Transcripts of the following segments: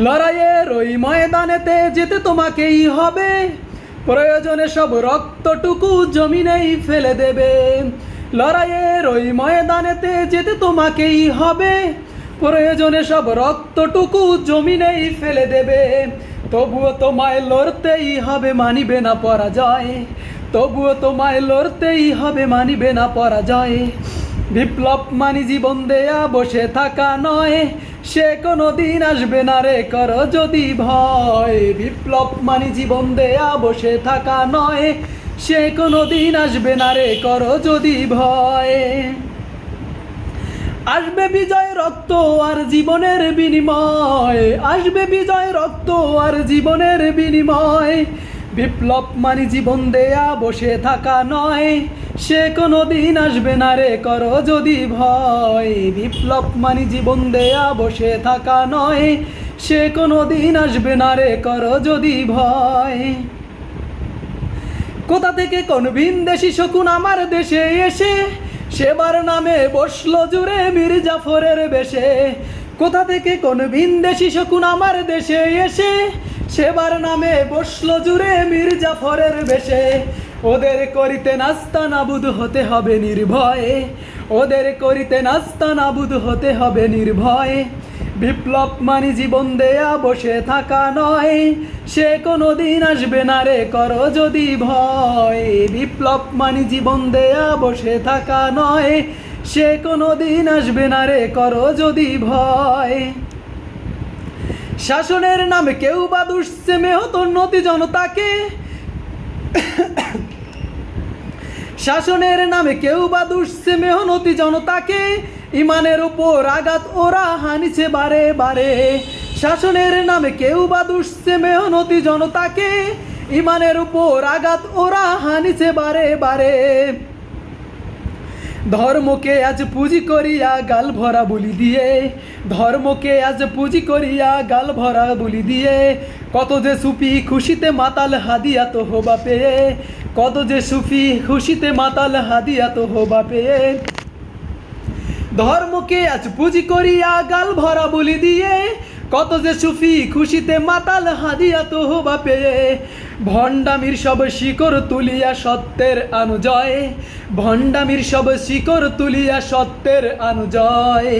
লড়াইয়ের ওই ময়দানেতে যেতে তোমাকেই হবে, প্রয়োজনে সব রক্তটুকু জমিনেই ফেলে দেবে। লড়াইয়ের ওই ময়দানেতে যেতে তোমাকেই হবে, প্রয়োজনে সব রক্তটুকু জমিনেই ফেলে দেবে। তবুও তোমায় লড়তেই হবে, মানিবে না পরাজয়। তবুও তোমায় লড়তেই হবে, মানিবে না পরাজয়। বিপ্লব মানি জীবন দেয়া বসে থাকা নয়, সে কোনো দিন আসবে না রে করো যদি ভয়। বিপ্লব মানি জীবন দেয়া বসে থাকা নয়, সে কোনো দিন আসবে না রে করো যদি ভয়। আসবে বিজয় রক্ত আর জীবনের বিনিময়, আসবে বিজয় রক্ত আর জীবনের বিনিময়। বিপ্লব মানি জীবন দেয়া বসে থাকা নয়, সে কোনো দিন আসবে না রে করো যদি ভয়। বিপ্লব মানি জীবন দেয়া বসে থাকা নয়, সে কোনো দিন আসবে না রে করো যদি ভয়। কোথা থেকে কোন ভিনদেশি শকুন আমার দেশে এসে সেবার নামে বসলো জুড়ে মীর জাফরের বেশে। কোথা থেকে কোন ভিনদেশি শকুন আমার দেশে এসে সেবার নামে বসলো জুড়ে মীর জাফরের বেশে। ওদের করিতে নাস্তানাবুদ হতে হবে নির্ভয়ে, ওদের করিতে নাস্তানাবুদ হতে হবে নির্ভয়ে। বিপ্লব মানি জীবন দেয়া বসে থাকা নয়, সে কোনো দিন আসবে না রে করো যদি ভয়। বিপ্লব মানি জীবন দেয়া বসে থাকা নয়, সে কোনো দিন আসবে না রে করো যদি ভয়। শাসনের নামে কেউ বা দুষছে মেহতোন্নতি জনতাকে, শাসনের নামে কেউ বা দুষছে মেহনতি জনতাকে। ইমানের উপর আঘাত ওরা হানিছে বারে বারে। শাসনের নামে কেউ বা দুষছে মেহনতি জনতাকে, ইমানের উপর আঘাত ওরা হানিছে বারে বারে। ধর্মকে আজ পুঁজি করিয়া গাল ভরা বলি দিয়ে, ধর্মকে আজ পুঁজি করিয়া গাল ভরা বলি দিয়ে। কত যে সুফি খুশিতে মাতাল হাদিয়া তো হবা পেয়ে, কত যে সুফি খুশিতে মাতাল হাদিয়া তো হবা পেয়ে। ধর্মকে আজ পুঁজি করিয়া গাল ভরা বলি দিয়ে, কত যে সুফি খুশিতে মাতাল হাদিয়া তো হবা পেয়ে। ভণ্ডামির সব শিকড় তুলিয়া সত্যের অনুজয়, ভণ্ডামির সব শিকড় তুলিয়া সত্যের অনুজয়।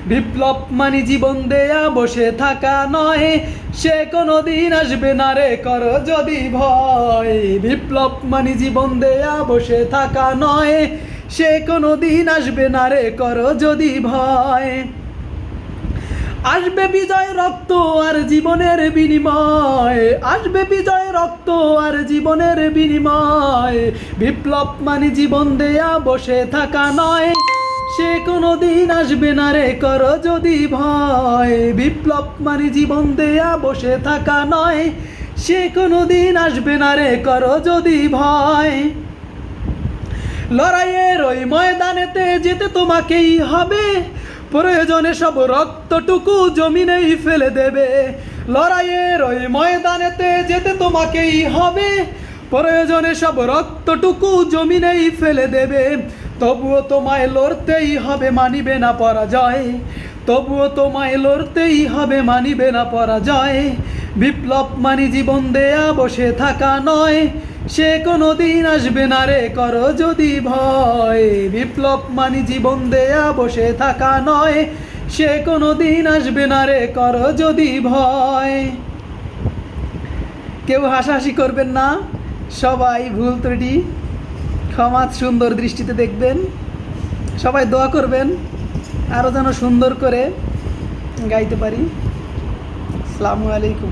বিপ্লব মানি জীবন দেয়া বসে থাকা নয়, সে কোনো দিন আসবে না রে করো যদি ভয়। বিপ্লব মানি জীবন দেয়া বসে থাকা নয়, সে কোনো দিন আসবে না রে করো যদি ভয়। আসবে বিজয় রক্ত আর জীবনের বিনিময়, আসবে বিজয় রক্ত আর জীবনের বিনিময়। বিপ্লব মানি জীবন দেয়া বসে থাকা নয়, সে কোনো দিন আসবে না রে করো যদি ভয়। বিপ্লব মানি জীবন দেয়া বসে থাকা নয়, সে কোনো দিন আসবে না রে করো যদি ভয়। লড়াইয়ের ওই ময়দানেতে যেতে তোমাকেই হবে, প্রয়োজনে সব রক্তটুকু জমিনেই ফেলে দেবে। লড়াইয়ের ওই ময়দানেতে যেতে তোমাকেই হবে, প্রয়োজনে সব রক্তটুকু জমিনেই ফেলে দেবে। তবুও তোমায় লড়তেই হবে, মানিবে না পরাজয়। তবুও তোমায় লড়তেই হবে, মানিবে না পরাজয়। বিপ্লব মানি জীবন দেয়া বসে থাকা নয়, সে কোনো দিন আসবে না রে করো যদি ভয়। বিপ্লব মানি জীবন দেয়া বসে থাকা নয়, সে কোনো দিন আসবে না রে করো যদি ভয়। কেউ হাসাহাসি করবেন না, সবাই ভুল ত্রুটি ক্ষমা সুন্দর দৃষ্টিতে দেখবেন। সবাই দোয়া করবেন আরও যেন সুন্দর করে গাইতে পারি। আসসালামু আলাইকুম।